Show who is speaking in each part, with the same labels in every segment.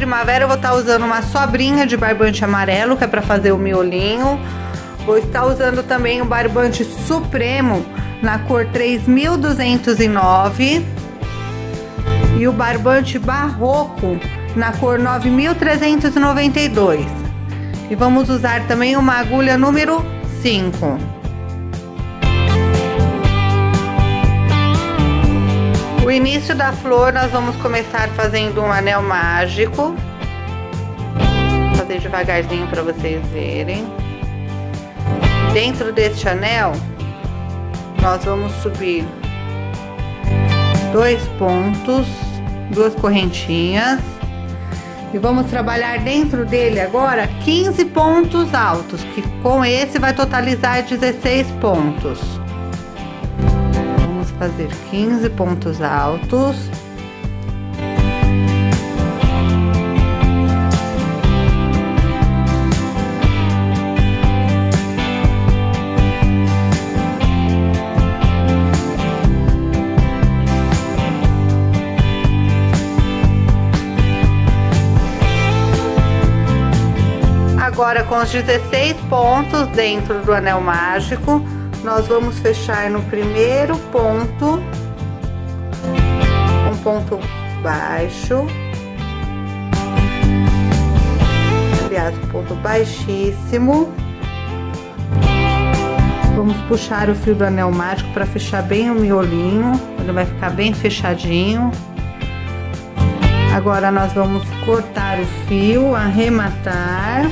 Speaker 1: primavera eu vou estar usando uma sobrinha de barbante amarelo, que é para fazer o miolinho. Vou estar usando também o barbante supremo na cor 3209 e o barbante barroco na cor 9392. E vamos usar também uma agulha número 5. O início da flor nós vamos começar fazendo um anel mágico. Vou fazer devagarzinho para vocês verem. Dentro deste anel, nós vamos subir 2 pontos, 2 correntinhas. E vamos trabalhar dentro dele agora 15 pontos altos, que com esse vai totalizar 16 pontos. Vamos fazer 15 pontos altos. Agora, com os 16 pontos dentro do anel mágico, nós vamos fechar no primeiro ponto, um ponto baixo, aliás, um ponto baixíssimo. Vamos puxar o fio do anel mágico para fechar bem o miolinho, ele vai ficar bem fechadinho. Agora nós vamos cortar o fio, arrematar.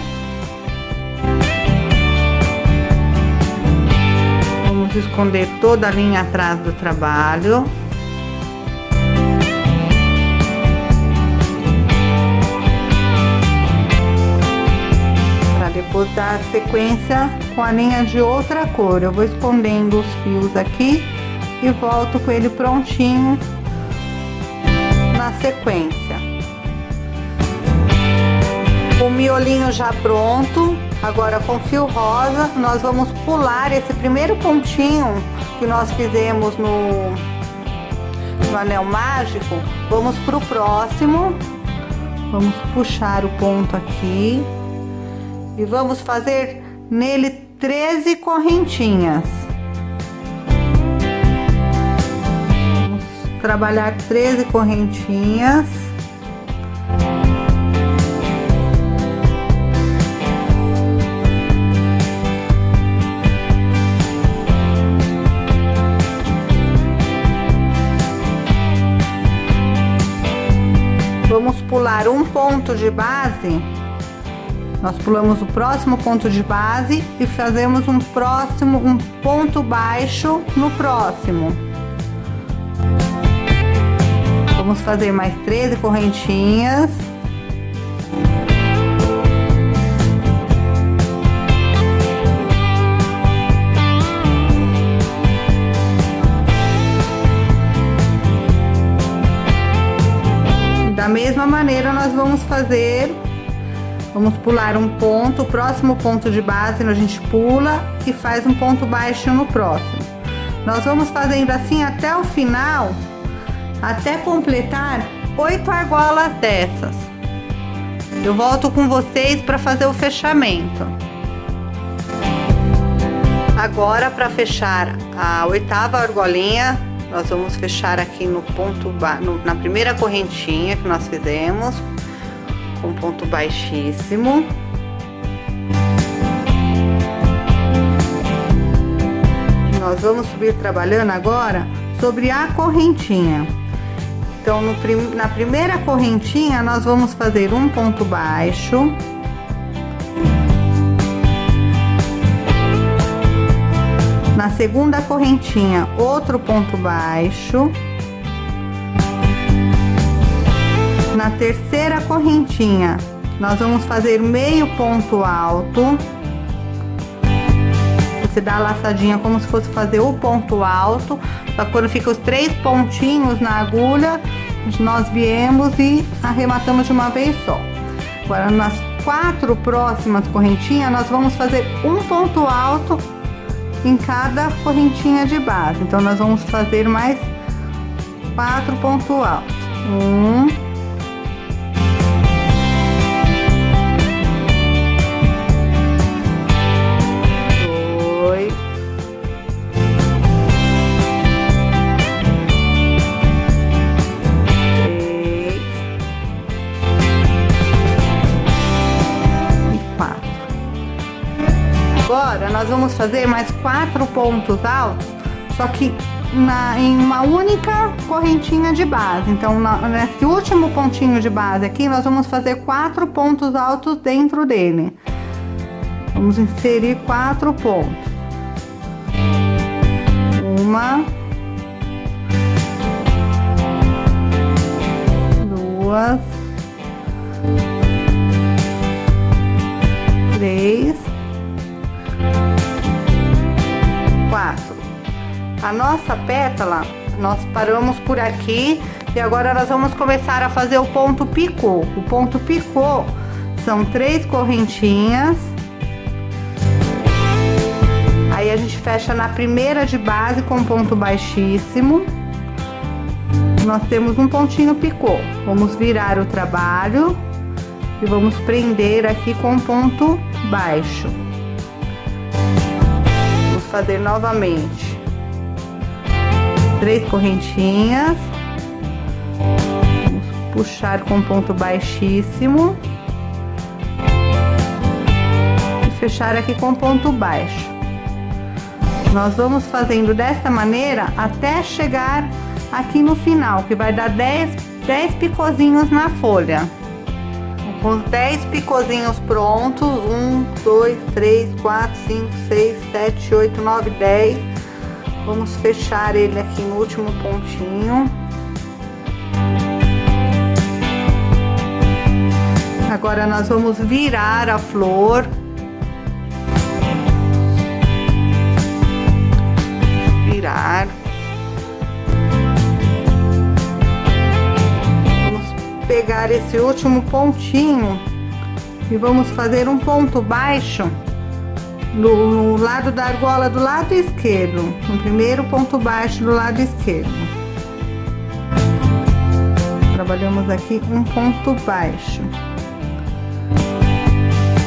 Speaker 1: Esconder toda a linha atrás do trabalho. Para depois dar sequência com a linha de outra cor. Eu vou escondendo os fios aqui e volto com ele prontinho na sequência. O miolinho já pronto. Agora, com fio rosa, nós vamos pular esse primeiro pontinho que nós fizemos no anel mágico. Vamos para o próximo. Vamos puxar o ponto aqui e vamos fazer nele 13 correntinhas. Vamos trabalhar 13 correntinhas. Vamos pular um ponto de base. Nós pulamos o próximo ponto de base e fazemos um ponto baixo no próximo. Vamos fazer mais 13 correntinhas. Da mesma maneira nós vamos pular um ponto, o próximo ponto de base a gente pula e faz um ponto baixo no próximo. Nós vamos fazendo assim até o final, até completar 8 argolas dessas. Eu volto com vocês para fazer o fechamento. Agora, para fechar a 8ª argolinha, nós vamos fechar aqui no ponto na primeira correntinha que nós fizemos, com ponto baixíssimo. Nós vamos subir trabalhando agora sobre a correntinha. Então, na primeira correntinha, nós vamos fazer um ponto baixo. Na segunda correntinha, outro ponto baixo. Na terceira correntinha, nós vamos fazer meio ponto alto. Você dá a laçadinha como se fosse fazer o ponto alto. Só quando fica os 3 pontinhos na agulha, nós viemos e arrematamos de uma vez só. Agora, nas 4 próximas correntinhas, nós vamos fazer um ponto alto em cada correntinha de base. Então, nós vamos fazer mais 4 pontos altos. 1, vamos fazer mais 4 pontos altos, só que em uma única correntinha de base. Então, nesse último pontinho de base aqui, nós vamos fazer 4 pontos altos dentro dele. Vamos inserir 4 pontos. 1, 2, 3, 4. A nossa pétala, nós paramos por aqui e agora nós vamos começar a fazer o ponto picô. O ponto picô são 3 correntinhas. Aí a gente fecha na primeira de base com ponto baixíssimo. Nós temos um pontinho picô. Vamos virar o trabalho e vamos prender aqui com ponto baixo. Vamos fazer novamente 3 correntinhas, vamos puxar com ponto baixíssimo e fechar aqui com ponto baixo. Nós vamos fazendo dessa maneira até chegar aqui no final, que vai dar 10 picozinhos na folha. Com os 10 picozinhos prontos, 1, 2, 3, 4, 5, 6, 7, 8, 9, 10. Vamos fechar ele aqui no último pontinho. Agora nós vamos virar a flor. Virar. Vamos pegar esse último pontinho e vamos fazer um ponto baixo no lado da argola do lado esquerdo, no primeiro ponto baixo do lado esquerdo. Trabalhamos aqui um ponto baixo.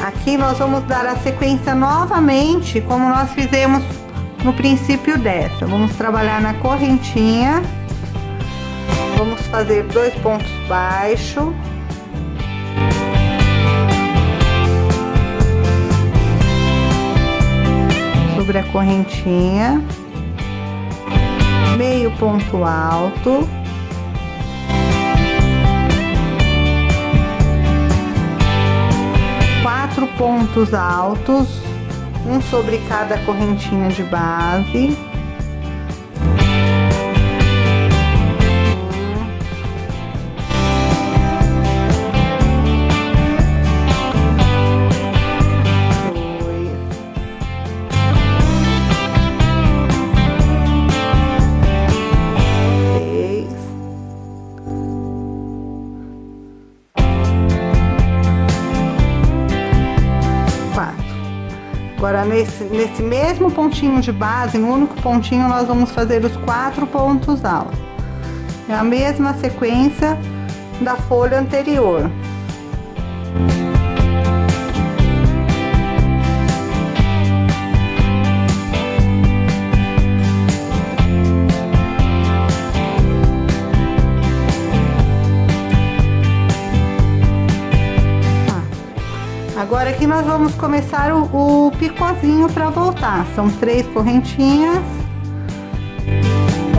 Speaker 1: Aqui nós vamos dar a sequência novamente, como nós fizemos no princípio dessa. Vamos trabalhar na correntinha, vamos fazer 2 pontos baixos. Sobre a correntinha, meio ponto alto, quatro pontos altos, um sobre cada correntinha de base. Agora, nesse mesmo pontinho de base, no único pontinho, nós vamos fazer os 4 pontos altos. É a mesma sequência da folha anterior. Agora aqui nós vamos começar o picôzinho para voltar. São 3 correntinhas,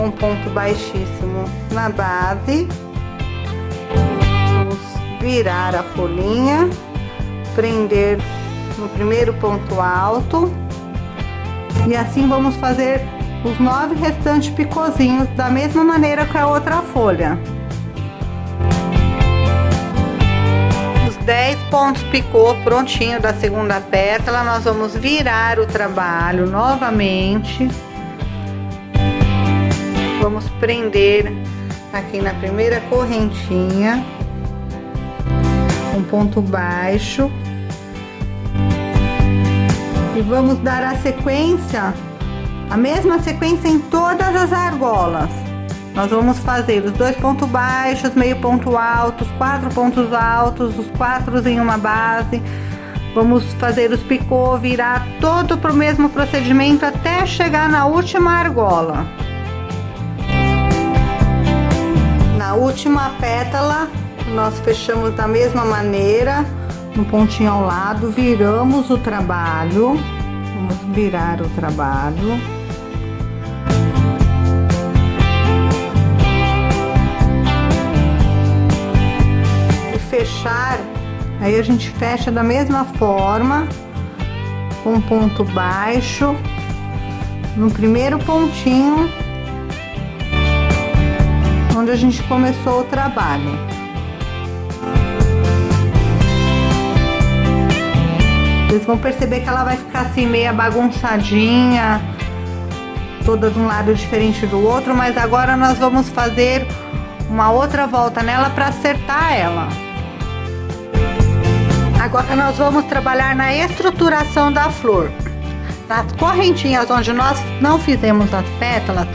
Speaker 1: um ponto baixíssimo na base. Vamos virar a folhinha, prender no primeiro ponto alto. E assim vamos fazer os 9 restantes picôzinhos da mesma maneira que a outra folha. 10 pontos picô prontinho da segunda pétala, nós vamos virar o trabalho novamente. Vamos prender aqui na primeira correntinha, um ponto baixo. E vamos dar a sequência, a mesma sequência em todas as argolas. Nós vamos fazer os 2 pontos baixos, meio ponto alto, os 4 pontos altos, os 4 em uma base. Vamos fazer os picô, virar todo pro mesmo procedimento até chegar na última argola. Na última pétala, nós fechamos da mesma maneira, no pontinho ao lado, viramos o trabalho. Vamos virar o trabalho. E fechar, aí a gente fecha da mesma forma, com ponto baixo no primeiro pontinho onde a gente começou o trabalho. Vocês vão perceber que ela vai ficar assim meia bagunçadinha, toda de um lado diferente do outro, mas agora nós vamos fazer uma outra volta nela para acertar ela. Agora nós vamos trabalhar na estruturação da flor. Nas correntinhas onde nós não fizemos as pétalas,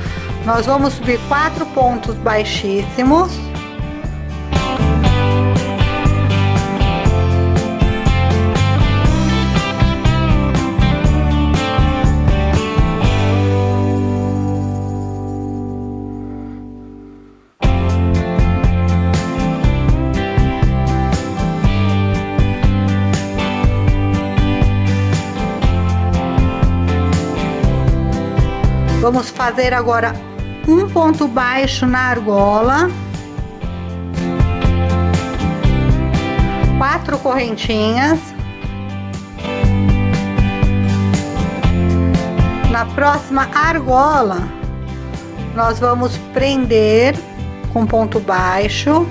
Speaker 1: nós vamos subir 4 pontos baixíssimos. Vamos fazer agora um ponto baixo na argola, 4 correntinhas. Na próxima argola, nós vamos prender com ponto baixo,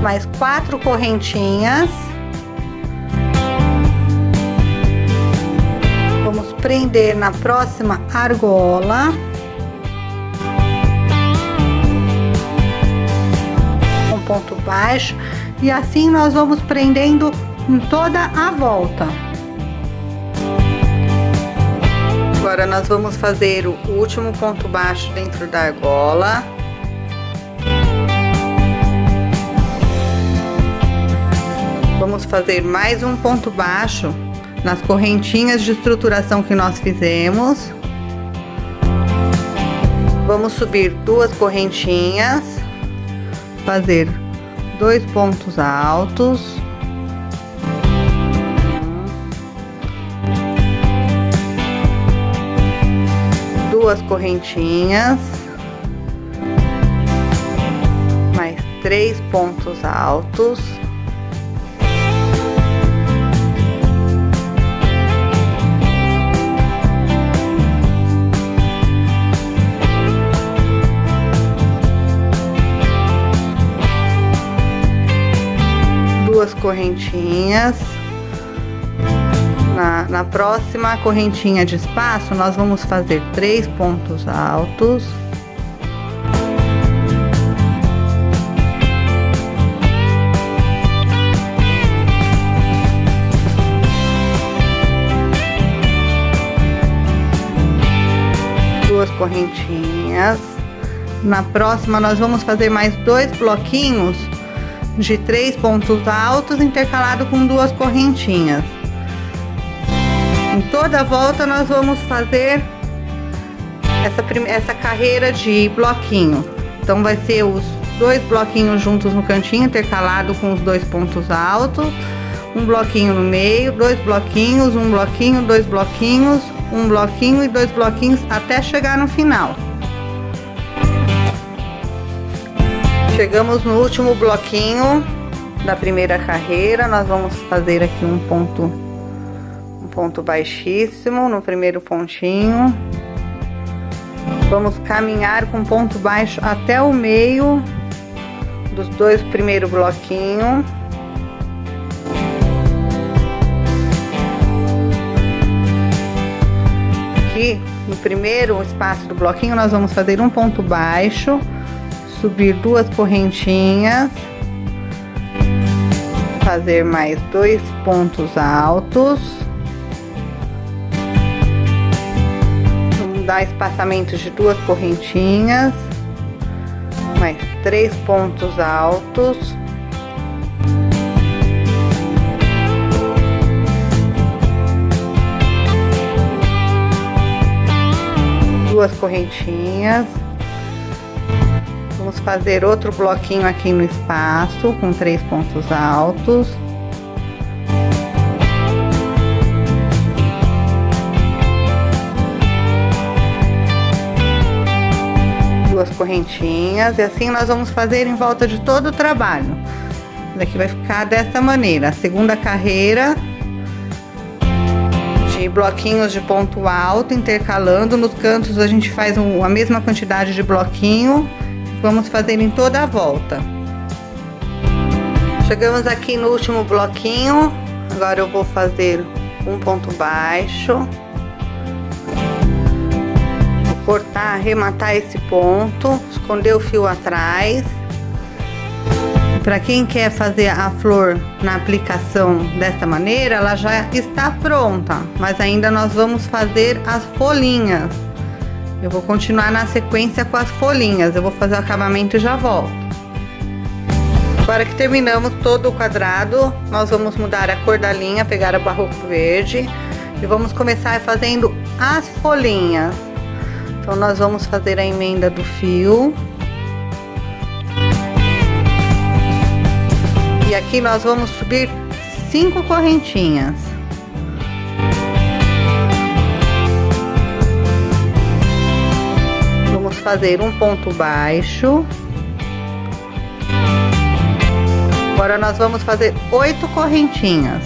Speaker 1: mais 4 correntinhas. Vamos prender na próxima argola com ponto baixo, e assim nós vamos prendendo em toda a volta. Agora nós vamos fazer o último ponto baixo dentro da argola. Vamos fazer mais um ponto baixo nas correntinhas de estruturação que nós fizemos. Vamos subir 2 correntinhas, fazer 2 pontos altos, duas correntinhas, mais 3 pontos altos, correntinhas. Na próxima correntinha de espaço, nós vamos fazer 3 pontos altos, duas correntinhas. Na próxima, nós vamos fazer mais 2 bloquinhos de 3 pontos altos intercalado com 2 correntinhas. Em toda a volta nós vamos fazer essa carreira de bloquinho. Então vai ser os 2 bloquinhos juntos no cantinho, intercalado com os 2 pontos altos, um bloquinho no meio, 2 bloquinhos, um bloquinho, 2 bloquinhos, um bloquinho e 2 bloquinhos até chegar no final. Chegamos no último bloquinho da primeira carreira. Nós vamos fazer aqui um ponto baixíssimo no primeiro pontinho. Vamos caminhar com ponto baixo até o meio dos 2 primeiros bloquinhos. Aqui no primeiro espaço do bloquinho nós vamos fazer um ponto baixo, subir 2 correntinhas, fazer mais 2 pontos altos, vamos dar espaçamentos de 2 correntinhas, mais 3 pontos altos, duas correntinhas. Vamos fazer outro bloquinho aqui no espaço com 3 pontos altos. 2 correntinhas, e assim nós vamos fazer em volta de todo o trabalho. Daqui vai ficar dessa maneira, a segunda carreira de bloquinhos de ponto alto, intercalando. Nos cantos a gente faz a mesma quantidade de bloquinho, vamos fazer em toda a volta. Chegamos aqui no último bloquinho, agora eu vou fazer um ponto baixo, vou cortar, arrematar esse ponto, esconder o fio atrás. Para quem quer fazer a flor na aplicação dessa maneira, ela já está pronta, mas ainda nós vamos fazer as folhinhas. Eu vou continuar na sequência com as folhinhas, eu vou fazer o acabamento e já volto. Agora que terminamos todo o quadrado, nós vamos mudar a cor da linha, pegar a barroco verde e vamos começar fazendo as folhinhas. Então nós vamos fazer a emenda do fio. E aqui nós vamos subir 5 correntinhas. Vamos fazer um ponto baixo. Agora nós vamos fazer 8 correntinhas.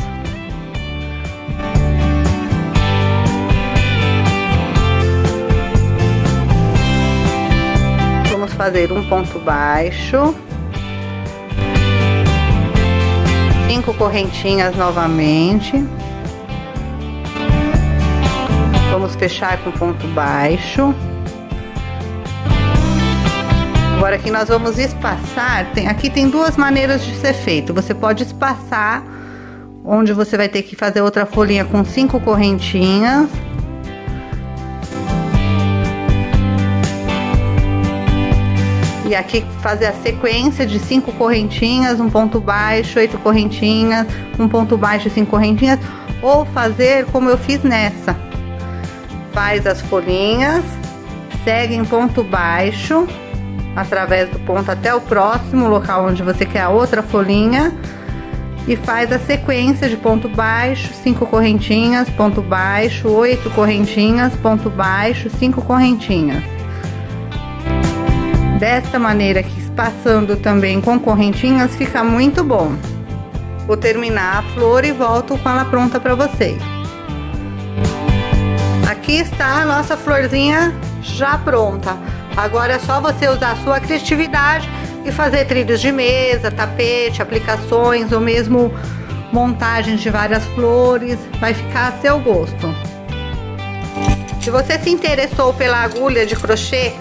Speaker 1: Vamos fazer um ponto baixo. 5 correntinhas novamente. Vamos fechar com ponto baixo. Agora aqui nós vamos espaçar. Aqui tem 2 maneiras de ser feito. Você pode espaçar, onde você vai ter que fazer outra folhinha com 5 correntinhas. E aqui fazer a sequência de 5 correntinhas, um ponto baixo, 8 correntinhas, um ponto baixo e 5 correntinhas. Ou fazer como eu fiz nessa. Faz as folhinhas, segue em ponto baixo, através do ponto até o próximo local onde você quer a outra folhinha. E faz a sequência de ponto baixo, 5 correntinhas, ponto baixo, 8 correntinhas, ponto baixo, 5 correntinhas. Desta maneira aqui, espaçando também com correntinhas, fica muito bom. Vou terminar a flor e volto com ela pronta para vocês. Aqui está a nossa florzinha já pronta. Agora é só você usar a sua criatividade e fazer trilhos de mesa, tapete, aplicações ou mesmo montagens de várias flores. Vai ficar a seu gosto. Se você se interessou pela agulha de crochê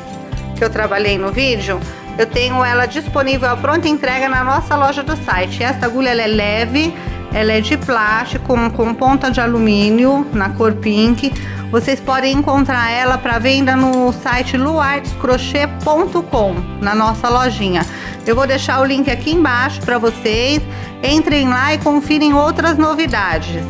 Speaker 1: que eu trabalhei no vídeo, eu tenho ela disponível à pronta entrega na nossa loja do site. Essa agulha ela é leve, ela é de plástico com ponta de alumínio na cor pink. Vocês podem encontrar ela para venda no site luartescrochê.com, na nossa lojinha. Eu vou deixar o link aqui embaixo para vocês. Entrem lá e confirem outras novidades.